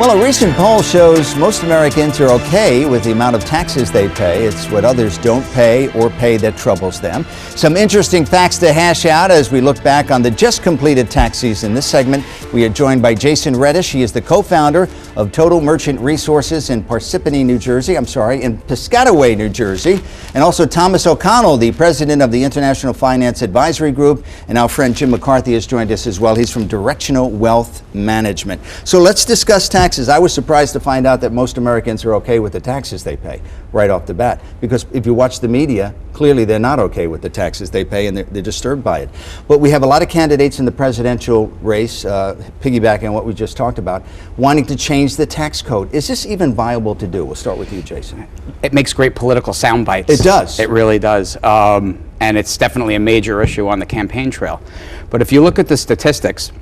Well, a recent poll shows most Americans are okay with the amount of taxes they pay. It's what others don't pay or pay that troubles them. Some interesting facts to hash out as we look back on the just completed tax season. This segment, we are joined by Jason Reddish. He is the co-founder of Total Merchant Resources in Parsippany, New Jersey. in Piscataway, New Jersey. And also Thomas O'Connell, the president of the International Finance Advisory Group. And our friend Jim McCarthy has joined us as well. He's from Directional Wealth Management. So let's discuss taxes. I was surprised to find out that most Americans are okay with the taxes they pay right off the bat. Because if you watch the media, clearly they're not okay with the taxes they pay and they're disturbed by it. But we have a lot of candidates in the presidential race, piggybacking on what we just talked about, wanting to change the tax code. Is this even viable to do? We'll start with you, Jason. It makes great political sound bites. It does. It really does. And it's definitely a major issue on the campaign trail. But if you look at the statistics,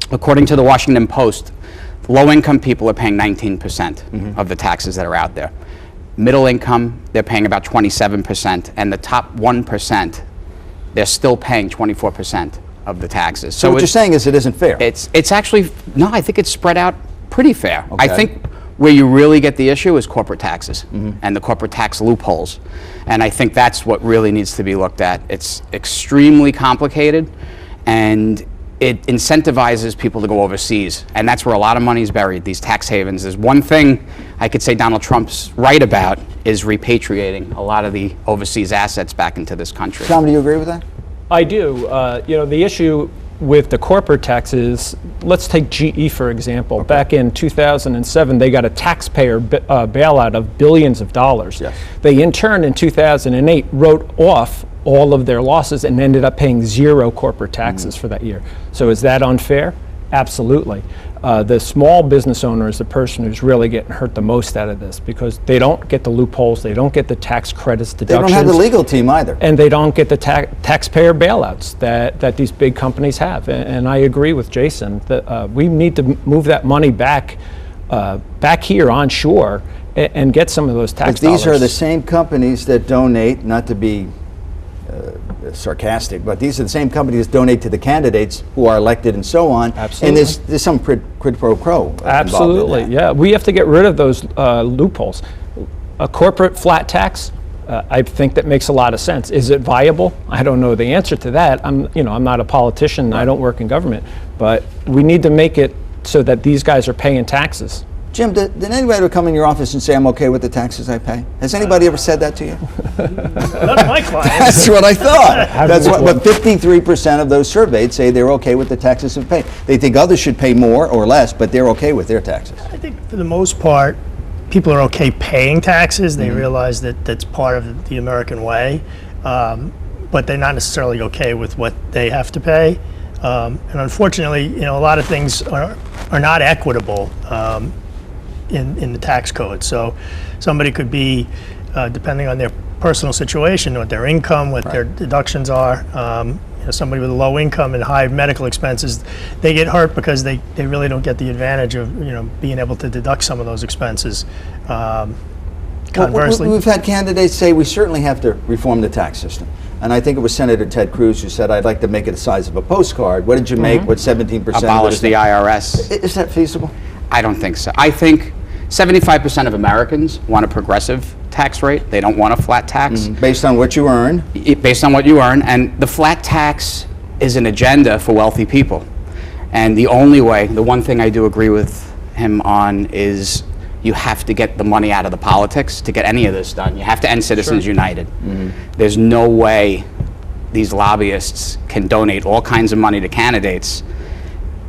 according to the Washington Post, low-income people are paying 19% of the taxes that are out there. Middle income, they're paying about 27%, and the top 1%, they're still paying 24% of the taxes. So what you're saying is it isn't fair? It's actually, no, I think it's spread out pretty fair. Okay. I think where you really get the issue is corporate taxes and the corporate tax loopholes. And I think that's what really needs to be looked at. It's extremely complicated, and it incentivizes people to go overseas, and that's where a lot of money is buried, these tax havens. There's one thing I could say Donald Trump's right about is repatriating a lot of the overseas assets back into this country. Tom, do you agree with that? I do. The issue with the corporate taxes, let's take GE for example. Okay. Back in 2007, they got a taxpayer bailout of billions of dollars. Yes. They in turn in 2008 wrote off all of their losses and ended up paying zero corporate taxes for that year. So is that unfair? Absolutely. The small business owner is the person who's really getting hurt the most out of this because they don't get the loopholes, they don't get the tax credits, deductions. They don't have the legal team either. And they don't get the taxpayer bailouts that these big companies have. And I agree with Jason that we need to move that money back here onshore and get some of those tax dollars. These are the same companies that donate, not to be sarcastic, but these are the same companies that donate to the candidates who are elected and so on. Absolutely. And there's some quid pro quo. Absolutely, yeah. We have to get rid of those loopholes. A corporate flat tax, I think that makes a lot of sense. Is it viable? I don't know the answer to that. I'm not a politician. I don't work in government, but we need to make it so that these guys are paying taxes. Jim, did anybody ever come in your office and say, I'm okay with the taxes I pay? Has anybody ever said that to you? Not my clients. That's what I thought. But 53% of those surveyed say they're okay with the taxes they pay. They think others should pay more or less, but they're okay with their taxes. I think for the most part, people are okay paying taxes. They realize that that's part of the American way, but they're not necessarily okay with what they have to pay. And unfortunately, a lot of things are not equitable. In the tax code. So somebody could be, depending on their personal situation, what their income, what their deductions are, somebody with a low income and high medical expenses, they get hurt because they really don't get the advantage of being able to deduct some of those expenses. Conversely, we've had candidates say we certainly have to reform the tax system. And I think it was Senator Ted Cruz who said, I'd like to make it the size of a postcard. What did you make? What, 17%? Abolish the IRS. Is that feasible? I don't think so. I think 75% of Americans want a progressive tax rate. They don't want a flat tax. Based on what you earn? Based on what you earn. And the flat tax is an agenda for wealthy people. And the only way, the one thing I do agree with him on is you have to get the money out of the politics to get any of this done. You have to end Citizens United. There's no way these lobbyists can donate all kinds of money to candidates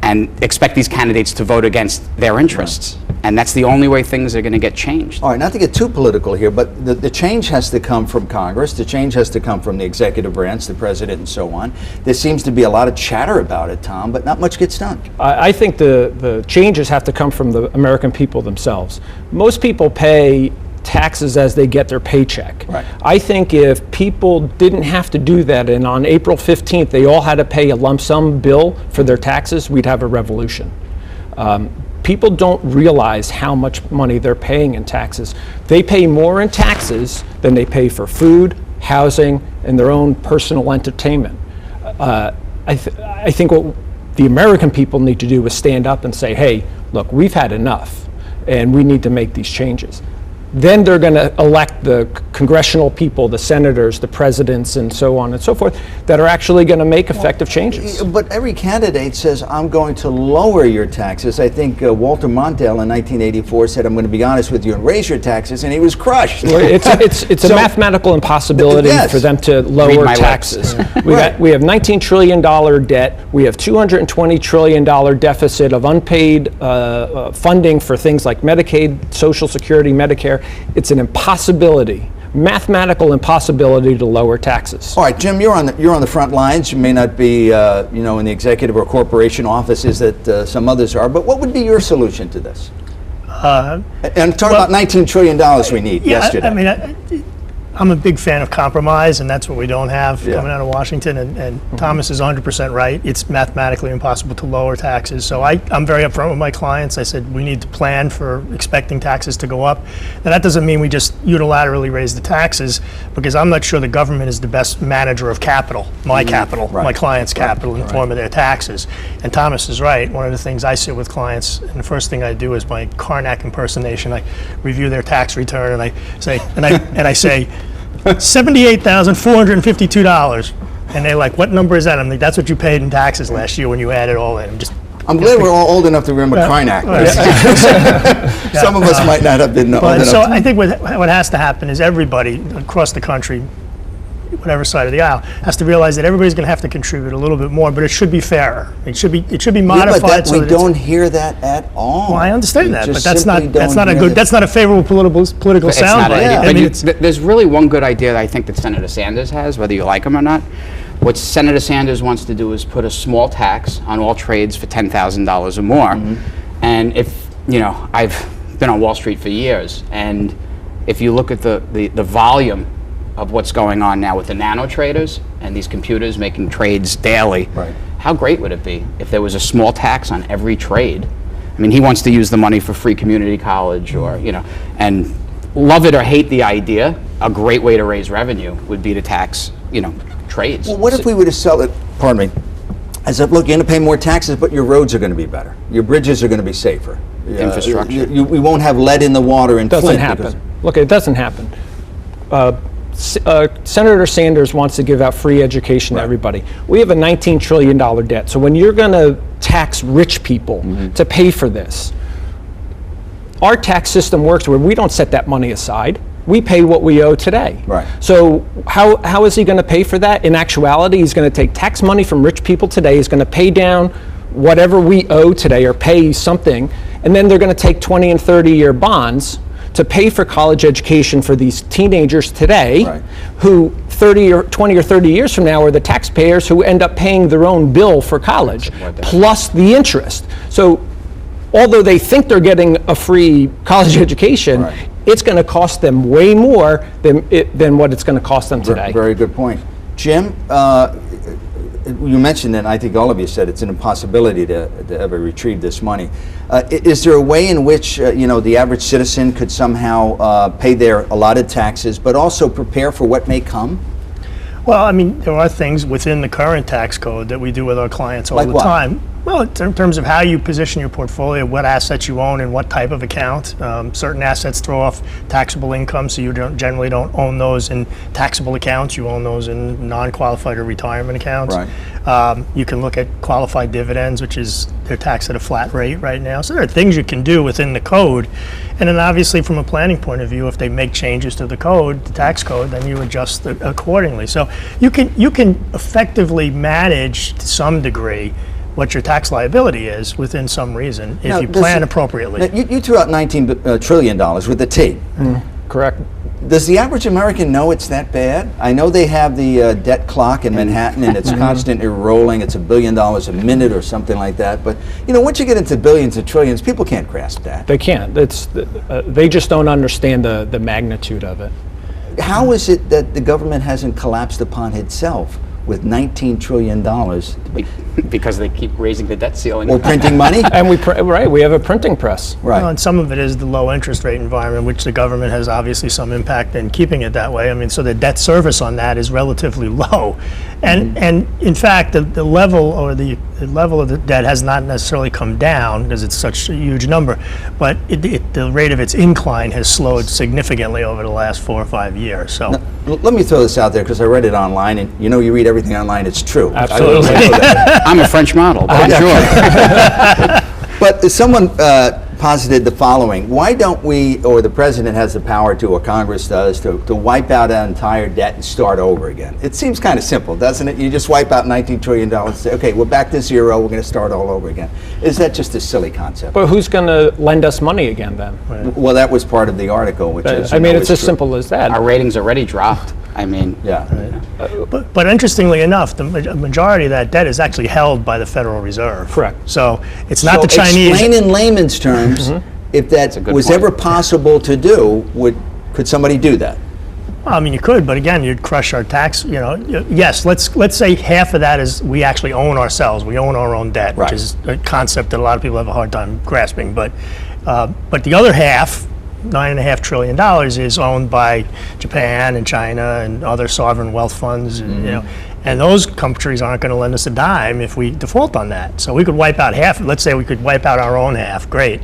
and expect these candidates to vote against their interests. And that's the only way things are going to get changed. All right, not to get too political here, but the change has to come from Congress. The change has to come from the executive branch, the president, and so on. There seems to be a lot of chatter about it, Tom, but not much gets done. I think the changes have to come from the American people themselves. Most people pay taxes as they get their paycheck. Right. I think if people didn't have to do that and on April 15th they all had to pay a lump sum bill for their taxes, we'd have a revolution. People don't realize how much money they're paying in taxes. They pay more in taxes than they pay for food, housing, and their own personal entertainment. I think what the American people need to do is stand up and say, hey, look, we've had enough. and we need to make these changes. Then they're going to elect the congressional people, the senators, the presidents, and so on and so forth, that are actually going to make effective changes. But every candidate says, I'm going to lower your taxes. I think Walter Mondale in 1984 said, I'm going to be honest with you and raise your taxes, and he was crushed. It's a mathematical impossibility for them to lower taxes. We have $19 trillion debt. We have $220 trillion deficit of unpaid funding for things like Medicaid, Social Security, Medicare. It's an impossibility, mathematical impossibility to lower taxes. All right, Jim, you're on the front lines. You may not be, in the executive or corporation offices that some others are, but what would be your solution to this? And talk about $19 trillion we need yesterday. I'm a big fan of compromise, and that's what we don't have coming out of Washington. And Thomas is 100% right. It's mathematically impossible to lower taxes. So I'm very upfront with my clients. I said we need to plan for expecting taxes to go up. Now that doesn't mean we just unilaterally raise the taxes, because I'm not sure the government is the best manager of capital, my capital, my clients' capital in the form of their taxes. And Thomas is right. One of the things I sit with clients, and the first thing I do is my Karnak impersonation. I review their tax return, and I say, $78,452. And they're like, what number is that? I'm like, that's what you paid in taxes last year when you add it all in. I'm glad we're all old enough to remember Karnak. Some of us might not have been old enough. So I think what has to happen is everybody across the country, whatever side of the aisle, has to realize that everybody's going to have to contribute a little bit more, but it should be fairer. It should be modified. But we don't hear that at all. Well, I understand that, but that's not a favorable political soundbite. There's really one good idea that I think that Senator Sanders has, whether you like him or not. What Senator Sanders wants to do is put a small tax on all trades for $10,000 or more. And if I've been on Wall Street for years, and if you look at the volume of what's going on now with the nano traders and these computers making trades daily, how great would it be if there was a small tax on every trade? I mean, he wants to use the money for free community college, or and love it or hate the idea, a great way to raise revenue would be to tax trades. Well, what if we were to sell it, pardon me, as if, look, you're going to pay more taxes, but your roads are going to be better, your bridges are going to be safer, infrastructure, we won't have lead in the water and Flint. Doesn't happen. Look, it doesn't happen. Senator Sanders wants to give out free education to everybody. We have a $19 trillion debt. So when you're going to tax rich people to pay for this, our tax system works where we don't set that money aside. We pay what we owe today. So how is he going to pay for that? In actuality, he's going to take tax money from rich people today. He's going to pay down whatever we owe today, or pay something, and then they're going to take 20 and 30-year bonds to pay for college education for these teenagers today, who 20 or 30 years from now are the taxpayers who end up paying their own bill for college, plus the interest. So although they think they're getting a free college education, it's going to cost them way more than what it's going to cost them today. Very good point. Jim, you mentioned, and I think all of you said, it's an impossibility to ever retrieve this money. Is there a way in which the average citizen could somehow pay their allotted taxes, but also prepare for what may come? Well, I mean, there are things within the current tax code that we do with our clients all the time. Well, in terms of how you position your portfolio, what assets you own and what type of account. Certain assets throw off taxable income, so you generally don't own those in taxable accounts. You own those in non-qualified or retirement accounts. You can look at qualified dividends, which is they're taxed at a flat rate right now. So there are things you can do within the code. And then obviously from a planning point of view, if they make changes to the code, the tax code, then you adjust accordingly. So you can effectively manage to some degree what your tax liability is within some reason if you plan appropriately. You threw out $19 trillion with a T. Correct. Does the average American know it's that bad? I know they have the debt clock in Manhattan, and it's constantly rolling. It's $1 billion a minute or something like that. But once you get into billions and trillions, people can't grasp that. They can't. They just don't understand the magnitude of it. How is it that the government hasn't collapsed upon itself with $19 trillion? Because they keep raising the debt ceiling. Or printing money? And we have a printing press. Well, and some of it is the low interest rate environment, which the government has obviously some impact in keeping it that way. I mean, so the debt service on that is relatively low. And in fact, the level of the debt has not necessarily come down because it's such a huge number, but the rate of its incline has slowed significantly over the last 4 or 5 years. So Now, let me throw this out there because I read it online, and you read everything online, it's true. Absolutely. I know that. I'm a French model, but I'm sure. But someone posited the following: why don't we, or the president has the power to, or Congress does, to wipe out an entire debt and start over again? It seems kind of simple, doesn't it? You just wipe out $19 trillion and say, okay, we're back to zero, we're going to start all over again. Is that just a silly concept? But who's going to lend us money again then? Well, that was part of the article, which is, it's as true. simple as that. Our ratings already dropped. I mean, Yeah. But interestingly enough, the majority of that debt is actually held by the Federal Reserve. Correct. So it's not So the Chinese. explain in layman's terms, if that a good was point. ever possible to do, could somebody do that? I mean, you could, but again, you'd crush our tax. Yes, let's say half of that is we actually own ourselves. We own our own debt, Right. which is a concept that a lot of people have a hard time grasping. But the other half, $9.5 trillion, is owned by Japan and China and other sovereign wealth funds. And those countries aren't going to lend us a dime if we default on that. So we could wipe out half. Let's say we could wipe out our own half. Great.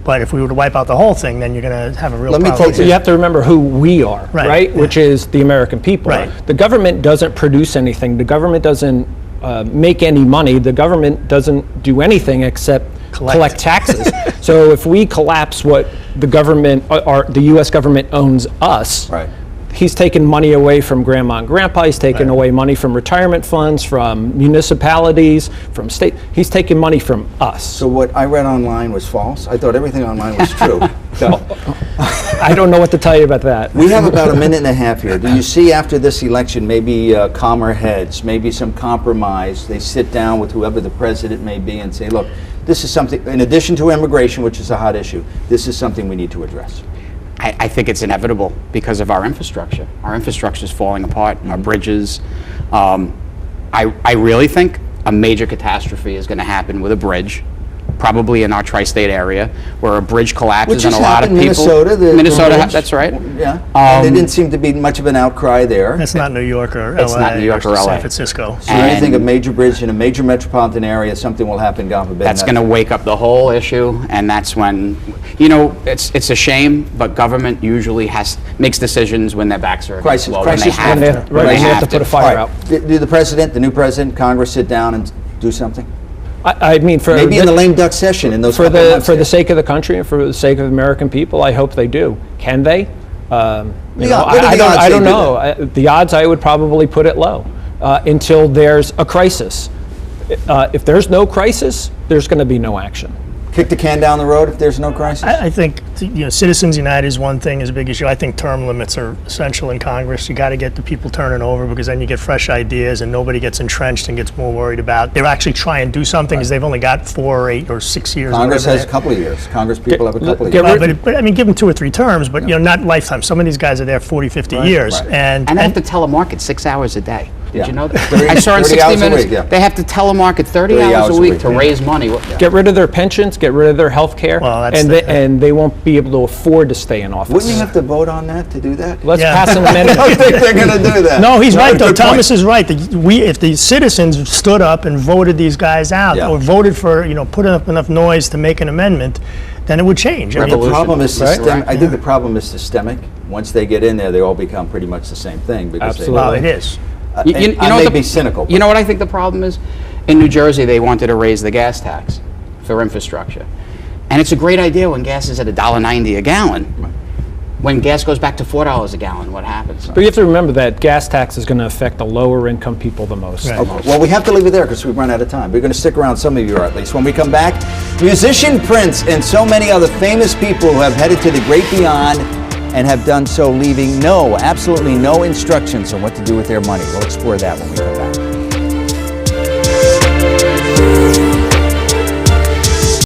But if we were to wipe out the whole thing, then you're going to have a real Let me problem. take So you have to remember who we are, Right. right? Which is the American people. Right. The government doesn't produce anything. The government doesn't make any money. The government doesn't do anything except collect taxes. So if we collapse what the government, the U.S. government owns us, Right. he's taking money away from grandma and grandpa. He's taking Right. away money from retirement funds, from municipalities, from state. He's taking money from us. So what I read online was false? I thought everything online was true. I don't know what to tell you about that. We have about a minute and a half here. Do you see after this election maybe calmer heads, maybe some compromise? They sit down with whoever the president may be and say, look, this is something, in addition to immigration, which is a hot issue, this is something we need to address. I think it's inevitable because of our infrastructure. Our infrastructure is falling apart, our bridges. I really think a major catastrophe is going to happen with a bridge, probably in our tri-state area, where a bridge collapses Which and has a lot of happened in people. Minnesota. That's right. Yeah. And there didn't seem to be much of an outcry there. That's not New York or It's LA not New York or LA. San Francisco. So when you think of And- major bridge in a major metropolitan area, something will happen, God forbid. That's going to wake up the whole issue, and that's when, it's a shame, but government usually makes decisions when their backs are against the wall, when they crisis have management. to. Right, When you they have to put a fire out. Do the president, the new president, Congress sit down and do something? I mean, for Maybe in the lame duck session in those for couple of the months for the there. sake of the country and for the sake of the American people, I hope they do. Can they? What are the odds I they don't do know. The odds, I would probably put it low until there's a crisis. If there's no crisis, there's going to be no action. Kick the can down the road if there's no crisis? I think Citizens United is one thing, is a big issue. I think term limits are essential in Congress. You got to get the people turning over because then you get fresh ideas and nobody gets entrenched and gets more worried about. They're actually trying to do something because they've only got 4 or 8 or 6 years. Congress or has a couple of years. Congress people have a couple of get years. rid- but I mean, give them 2 or 3 terms, but not lifetime. Some of these guys are there 40, 50 years. right. And they have to telemarket 6 hours a day. Did Yeah. you know that? 30 I saw in 30 60 hours a Minutes, week, yeah. they have to telemarket 30 hours a week to raise money. Get rid of their pensions, get rid of their health care, Well, that's and they won't be able to afford to stay in office. Wouldn't you have to vote on that to do that? Let's Yeah. pass an I don't amendment. think they're going to do that. No, he's right, though. good point. Thomas is right. If the citizens stood up and voted these guys out, Yeah. or voted for, putting up enough noise to make an amendment, then it would change. I mean, The problem is Right? systemic. I think the problem is systemic. Once they get in there, they all become pretty much the same thing. Because Absolutely. well, it is. You I know may what be cynical. You know what I think the problem is? In New Jersey, they wanted to raise the gas tax for infrastructure. And it's a great idea when gas is at $1.90 a gallon. When gas goes back to $4 a gallon, what happens? But you have to remember that gas tax is going to affect the lower income people the most. Right. Okay. Well, we have to leave it there because we've run out of time. We're going to stick around, some of you are at least. When we come back, musician Prince and so many other famous people who have headed to the great beyond and have done so leaving absolutely no instructions on what to do with their money. We'll explore that when we come back.